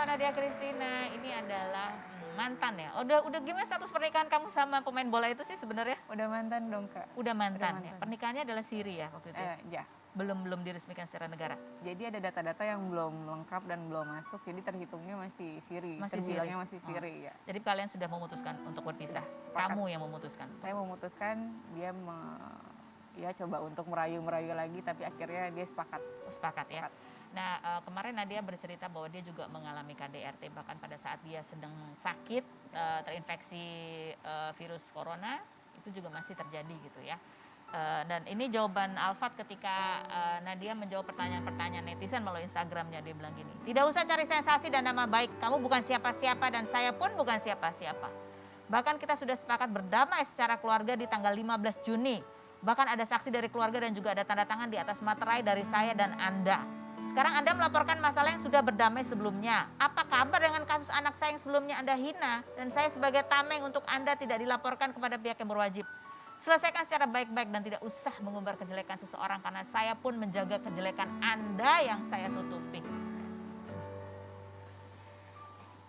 Nadia Christina ini adalah mantan ya. Udah gimana status pernikahan kamu sama pemain bola itu sih sebenarnya? Udah mantan dong Kak. Udah mantan ya. mantan. Pernikahannya adalah siri ya waktu itu. Ya. Belum diresmikan secara negara. Jadi ada data-data yang belum lengkap dan belum masuk, jadi terhitungnya masih siri. Terbilangnya masih siri ya. Jadi kalian sudah memutuskan untuk berpisah. Sepakat. Kamu yang memutuskan. Saya memutuskan, dia ya coba untuk merayu-merayu lagi, tapi akhirnya dia sepakat. Sepakat ya. Nah, kemarin Nadia bercerita bahwa dia juga mengalami KDRT, bahkan pada saat dia sedang sakit, terinfeksi virus corona, itu juga masih terjadi gitu ya. Dan ini jawaban Alfat ketika Nadia menjawab pertanyaan-pertanyaan netizen melalui Instagramnya. Dia bilang gini, tidak usah cari sensasi dan nama baik, kamu bukan siapa-siapa dan saya pun bukan siapa-siapa. Bahkan kita sudah sepakat berdamai secara keluarga di tanggal 15 Juni. Bahkan ada saksi dari keluarga dan juga ada tanda tangan di atas materai dari saya dan Anda. Sekarang Anda melaporkan masalah yang sudah berdamai sebelumnya. Apa kabar dengan kasus anak saya yang sebelumnya Anda hina? Dan saya sebagai tameng untuk Anda tidak dilaporkan kepada pihak yang berwajib. Selesaikan secara baik-baik dan tidak usah mengumbar kejelekan seseorang karena saya pun menjaga kejelekan Anda yang saya tutupi.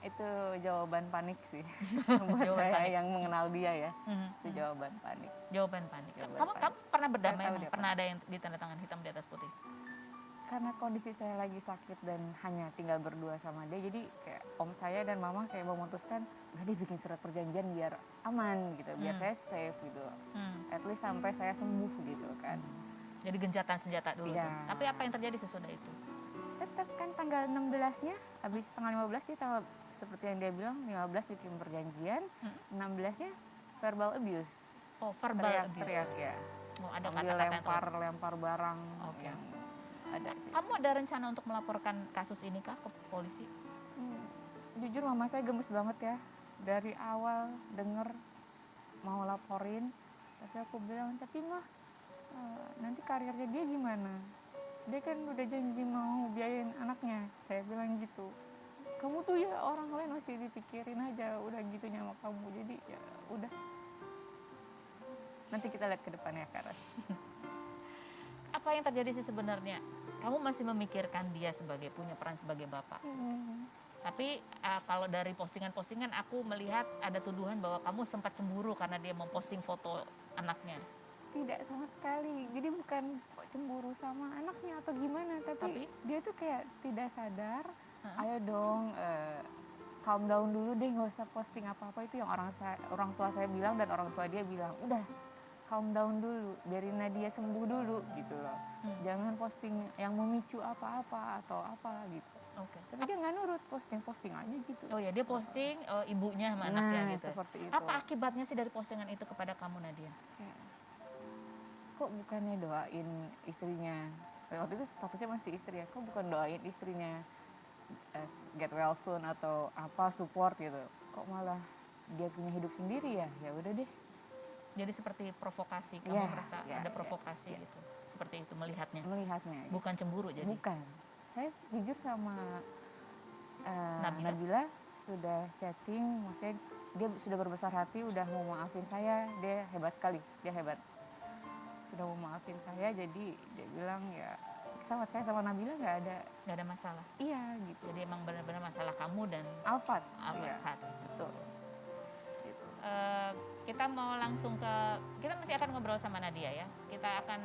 Itu jawaban panik sih buat saya panik. Yang mengenal dia ya. Itu jawaban panik. Jawaban panik. Kamu pernah berdamai? Pernah ada yang ditandatangan hitam di atas putih? Karena kondisi saya lagi sakit dan hanya tinggal berdua sama dia, jadi kayak om saya dan mama kayak memutuskan udah dia bikin surat perjanjian biar aman gitu, biar saya safe gitu, at least sampai saya sembuh gitu kan. Jadi gencatan senjata dulu ya. Tuh. Tapi apa yang terjadi sesudah itu? Tetap kan tanggal 16-nya, habis tanggal 15 dia tanggal seperti yang dia bilang 15 bikin perjanjian, 16-nya verbal abuse. Oh, verbal abuse. Teriak ya. Oh, ada kata-kata lempar barang. Okay. Yang ada sih. Kamu ada rencana untuk melaporkan kasus ini kah ke polisi? Jujur mama saya gemes banget ya. Dari awal denger mau laporin, tapi aku bilang, tapi mah nanti karirnya dia gimana? Dia kan udah janji mau biayain anaknya. Saya bilang gitu. Kamu tuh ya orang lain masih dipikirin aja, udah gitunya sama kamu. Jadi ya udah. Nanti kita lihat ke depannya Kak. Apa yang terjadi sih sebenarnya? Kamu masih memikirkan dia punya peran sebagai bapak. Tapi kalau dari postingan-postingan aku melihat ada tuduhan bahwa kamu sempat cemburu karena dia memposting foto anaknya. Tidak sama sekali. Jadi bukan cemburu sama anaknya atau gimana, tapi dia tuh kayak tidak sadar. Ayo dong, calm down dulu deh, nggak usah posting apa-apa. Itu yang orang tua saya bilang dan orang tua dia bilang, udah calm down dulu, biarin Nadia sembuh dulu gitu loh. Jangan posting yang memicu apa-apa atau apa gitu. Okay. Tapi dia nggak nurut, posting aja gitu. Oh ya, dia posting ibunya sama anaknya gitu. Seperti itu. Apa akibatnya sih dari postingan itu kepada kamu Nadia? Kok bukannya doain istrinya? Waktu itu statusnya masih istri ya. Kok bukan doain istrinya get well soon atau apa support gitu? Kok malah dia punya hidup sendiri ya? Ya udah deh. Jadi seperti provokasi, kamu merasa ada provokasi gitu, seperti itu melihatnya. Bukan cemburu jadi. Bukan. Saya jujur sama Nabila sudah chatting, maksudnya dia sudah berbesar hati, udah mau maafin saya, dia hebat sekali, dia hebat. Sudah mau maafin saya, jadi dia bilang ya saya sama Nabila nggak ada masalah. Iya gitu. Jadi emang benar-benar masalah kamu dan Alfat saat betul. Kita mau langsung kita masih akan ngobrol sama Nadia ya. Kita akan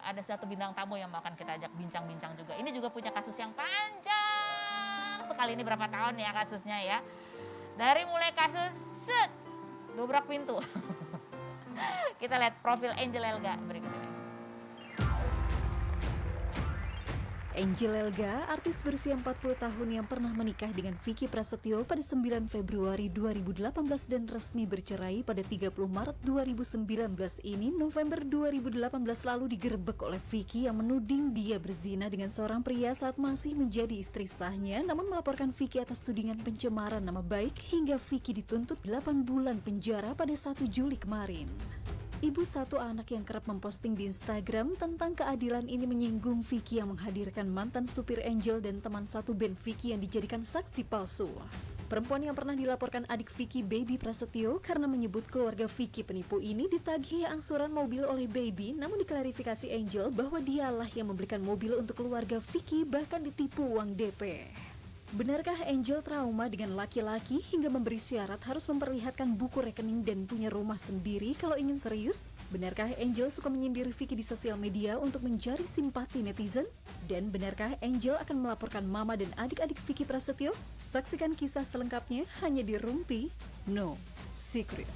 ada satu bintang tamu yang akan kita ajak bincang-bincang juga. Ini juga punya kasus yang panjang sekali, ini berapa tahun ya kasusnya ya. Dari mulai kasus dobrak pintu. Kita lihat profil Angel Elga berikut ini. Angel Elga, artis berusia 40 tahun yang pernah menikah dengan Vicky Prasetyo pada 9 Februari 2018 dan resmi bercerai pada 30 Maret 2019 ini, November 2018 lalu digerebek oleh Vicky yang menuding dia berzina dengan seorang pria saat masih menjadi istri sahnya, namun melaporkan Vicky atas tudingan pencemaran nama baik hingga Vicky dituntut 8 bulan penjara pada 1 Juli kemarin. Ibu satu anak yang kerap memposting di Instagram tentang keadilan ini menyinggung Vicky yang menghadirkan mantan supir Angel dan teman satu band Vicky yang dijadikan saksi palsu. Perempuan yang pernah dilaporkan adik Vicky, Baby Prasetyo, karena menyebut keluarga Vicky penipu ini ditagih angsuran mobil oleh Baby, namun diklarifikasi Angel bahwa dialah yang membelikan mobil untuk keluarga Vicky bahkan ditipu uang DP. Benarkah Angel trauma dengan laki-laki hingga memberi syarat harus memperlihatkan buku rekening dan punya rumah sendiri kalau ingin serius? Benarkah Angel suka menyindir Vicky di sosial media untuk mencari simpati netizen? Dan benarkah Angel akan melaporkan mama dan adik-adik Vicky Prasetyo? Saksikan kisah selengkapnya hanya di Rumpi No Secret.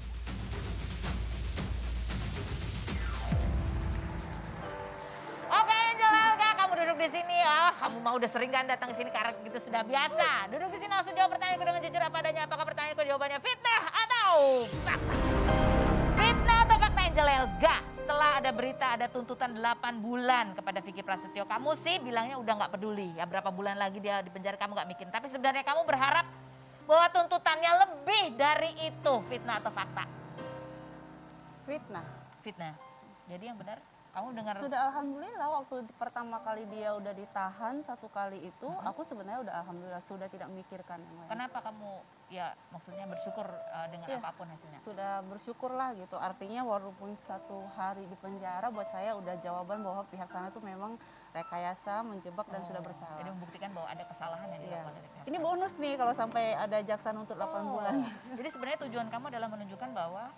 Oke, Angel Elga, kamu duduk di sini. Oh, kamu mau udah sering kan datang ke sini karena itu sudah biasa. Duduk di sini langsung jawab pertanyaanku dengan jujur apa adanya. Apakah pertanyaanku jawabannya fitnah atau fakta? Fitnah atau fakta, Angel Elga? Setelah ada berita ada tuntutan 8 bulan kepada Vicky Prasetyo, kamu sih bilangnya udah nggak peduli ya berapa bulan lagi dia di penjara, kamu nggak mikirin. Tapi sebenarnya kamu berharap bahwa tuntutannya lebih dari itu. Fitnah atau fakta? Fitnah. Fitnah. Jadi yang benar kamu dengar. Sudah alhamdulillah waktu pertama kali dia udah ditahan satu kali itu, aku sebenarnya udah alhamdulillah sudah tidak memikirkan yang lain. Kenapa kamu ya maksudnya bersyukur dengan Iya, apapun hasilnya? Sudah bersyukurlah gitu. Artinya walaupun 1 hari di penjara buat saya udah jawaban bahwa pihak sana tuh memang rekayasa, menjebak dan sudah bersalah. Jadi membuktikan bahwa ada kesalahan yang Iya. dilakukan dari pihak Ini sana. bonus nih kalau sampai ada jaksa nuntut 8 bulan. Jadi sebenarnya tujuan kamu adalah menunjukkan bahwa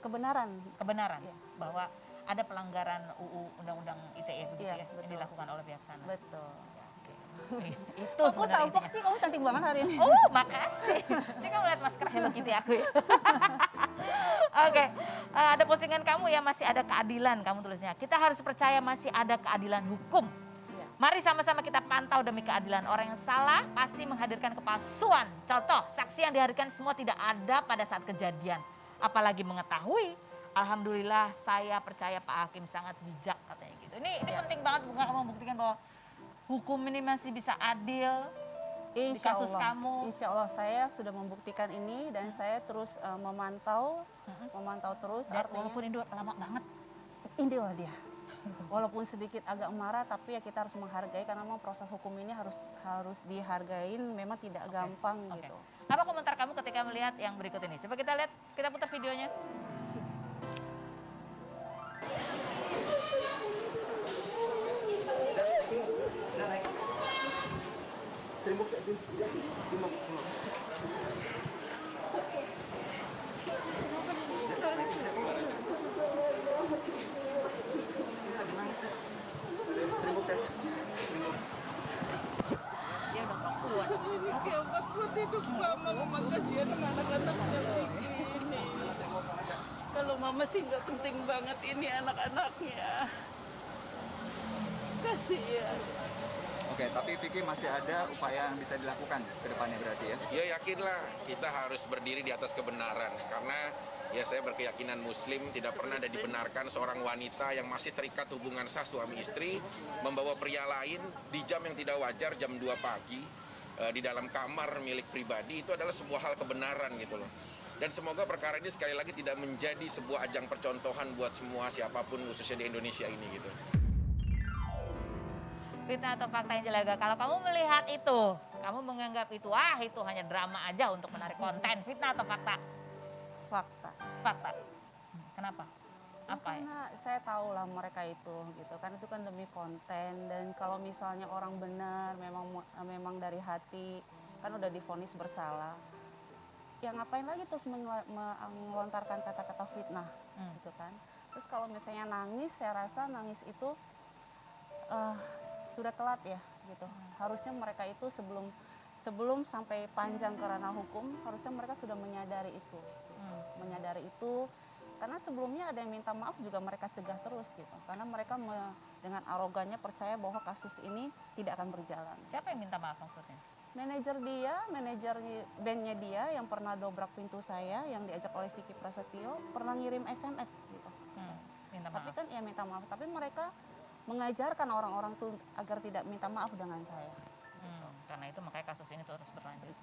Kebenaran. kebenaran, Iya. bahwa ada pelanggaran UU Undang-Undang ITE begitu Iya, ya, yang betul. dilakukan oleh pihak sana. Betul. Ya, oke. Itu Aku sebenarnya salfok intinya. sih, kamu cantik banget hari ini. Oh, makasih. Sih kamu lihat masker Hello Kitty aku ya. Oke, ada postingan kamu ya, masih ada keadilan kamu tulisnya. Kita harus percaya masih ada keadilan hukum. Iya. Mari sama-sama kita pantau demi keadilan. Orang yang salah pasti menghadirkan kepalsuan. Contoh, saksi yang dihadirkan semua tidak ada pada saat kejadian. Apalagi mengetahui, alhamdulillah saya percaya Pak Hakim sangat bijak katanya gitu. Ini Ya. penting banget bukan kamu membuktikan bahwa hukum ini masih bisa adil. Di Insya kasus Allah, kamu. Insya Allah saya sudah membuktikan ini dan saya terus memantau terus. Dan Artinya walaupun ini lama banget. inilah dia. Walaupun sedikit agak marah, tapi ya kita harus menghargai karena memang proses hukum ini harus dihargain. Memang tidak gampang Oke. gitu. Apa komentar kamu ketika melihat yang berikut ini? Coba kita lihat, kita putar videonya. Dia udah gak kuat. Ya obat buat hidup mama kasihan sama anak-anaknya begini. Kalau mama sih nggak penting banget ini anak-anaknya. Kasihan. Oke, tapi Vicky masih ada upaya yang bisa dilakukan ke depannya berarti ya? Ya yakinlah kita harus berdiri di atas kebenaran karena ya saya berkeyakinan Muslim tidak pernah ada dibenarkan seorang wanita yang masih terikat hubungan sah suami istri membawa pria lain di jam yang tidak wajar, jam 2 pagi di dalam kamar milik pribadi. Itu adalah sebuah hal kebenaran gitu loh. Dan semoga perkara ini sekali lagi tidak menjadi sebuah ajang percontohan buat semua siapapun khususnya di Indonesia ini gitu. Fitnah atau fakta yang jelaga? Kalau kamu melihat itu, kamu menganggap itu itu hanya drama aja untuk menarik konten. Fitnah atau fakta? Fakta. Fakta. Kenapa? Apa ya? Karena saya tahu lah mereka itu gitu kan, itu kan demi konten. Dan kalau misalnya orang benar memang dari hati kan udah divonis bersalah, ya ngapain lagi terus melontarkan kata-kata fitnah gitu kan. Terus kalau misalnya nangis, saya rasa nangis itu sudah telat ya gitu. Harusnya mereka itu sebelum sampai panjang ke ranah hukum, harusnya mereka sudah menyadari itu. Menyadari itu karena sebelumnya ada yang minta maaf juga mereka cegah terus gitu. Karena mereka dengan arogannya percaya bahwa kasus ini tidak akan berjalan. Siapa yang minta maaf maksudnya? Manajer bandnya dia yang pernah dobrak pintu saya, yang diajak oleh Vicky Prasetyo, pernah ngirim SMS gitu. Minta Tapi maaf. kan ya minta maaf, tapi mereka mengajarkan orang-orang tuh agar tidak minta maaf dengan saya. Karena itu makanya kasus ini terus berlanjut.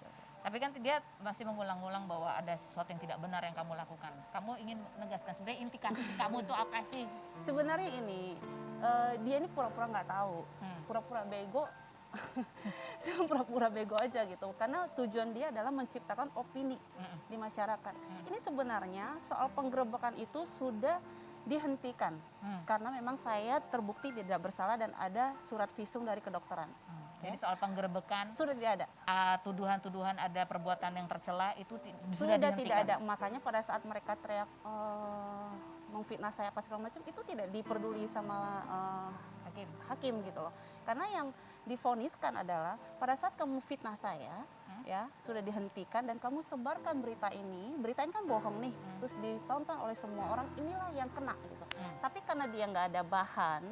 Tapi kan dia masih mengulang-ulang bahwa ada sesuatu yang tidak benar yang kamu lakukan. Kamu ingin menegaskan sebenarnya inti kasus kamu itu apa sih? Sebenarnya ini dia ini pura-pura nggak tahu, pura-pura bego, pura-pura bego aja gitu. Karena tujuan dia adalah menciptakan opini di masyarakat. Ini sebenarnya soal penggerebekan itu sudah dihentikan karena memang saya terbukti tidak bersalah dan ada surat visum dari kedokteran. Jadi soal penggerebekan, Sudah tidak ada. tuduhan-tuduhan ada perbuatan yang tercela itu sudah Sudah tidak dihentikan. ada. Makanya pada saat mereka teriak memfitnah saya apa segala macam itu tidak diperduli sama Hakim. hakim gitu loh. Karena yang divoniskan adalah pada saat kamu fitnah saya ya sudah dihentikan dan kamu sebarkan berita ini kan bohong nih, terus ditonton oleh semua orang, inilah yang kena gitu. Tapi karena dia nggak ada bahan,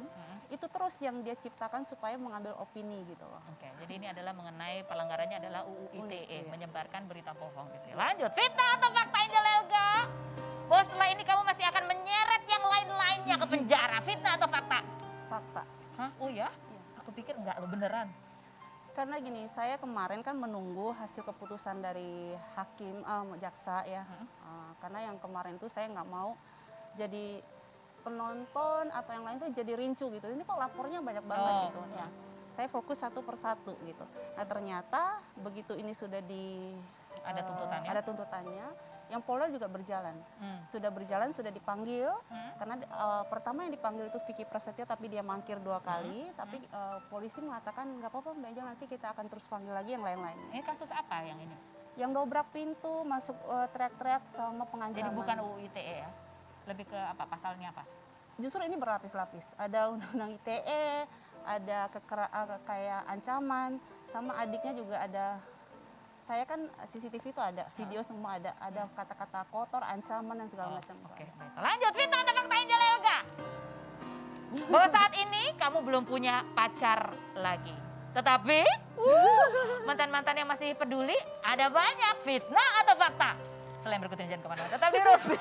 itu terus yang dia ciptakan supaya mengambil opini gitu loh. Oke, jadi ini adalah mengenai pelanggarannya adalah UU ITE, Iya. menyebarkan berita bohong gitu ya. Lanjut, fitnah atau fakta Angel Elga? Bahwa setelah ini kamu masih akan menyeret yang lain-lainnya ke penjara, fitnah atau fakta? Fakta. Hah? Oh ya? Iya. Aku pikir enggak lo beneran. Karena gini, saya kemarin kan menunggu hasil keputusan dari hakim, jaksa ya. Karena yang kemarin itu saya nggak mau jadi penonton atau yang lain tuh jadi rincu gitu. Ini kok lapornya banyak banget Oh, gitu. Ya, saya fokus satu persatu gitu. Nah ternyata begitu ini sudah Ada tuntutannya? ada tuntutannya. Yang Polda juga berjalan, sudah berjalan, sudah dipanggil. Karena pertama yang dipanggil itu Vicky Prasetyo, tapi dia mangkir 2 kali. Tapi polisi mengatakan nggak apa-apa Mbak Angel, nanti kita akan terus panggil lagi yang lain-lainnya. Ini kasus apa yang ini? Yang dobrak pintu, masuk teriak-teriak sama pengancaman. Jadi bukan UU ITE ya? Lebih ke apa? Pasalnya apa? Justru ini berlapis-lapis. Ada undang-undang ITE, ada kayak ancaman, sama adiknya juga ada. Saya kan CCTV itu ada, video semua ada kata-kata kotor, ancaman dan segala macam. Oke, baik. Lanjut, fitnah atau fakta Angel Elga? Bahwa saat ini kamu belum punya pacar lagi. Tetapi, mantan-mantan yang masih peduli, ada banyak, fitnah atau fakta? Selain berikut ini jangan kemana-mana, tetap di Rupi.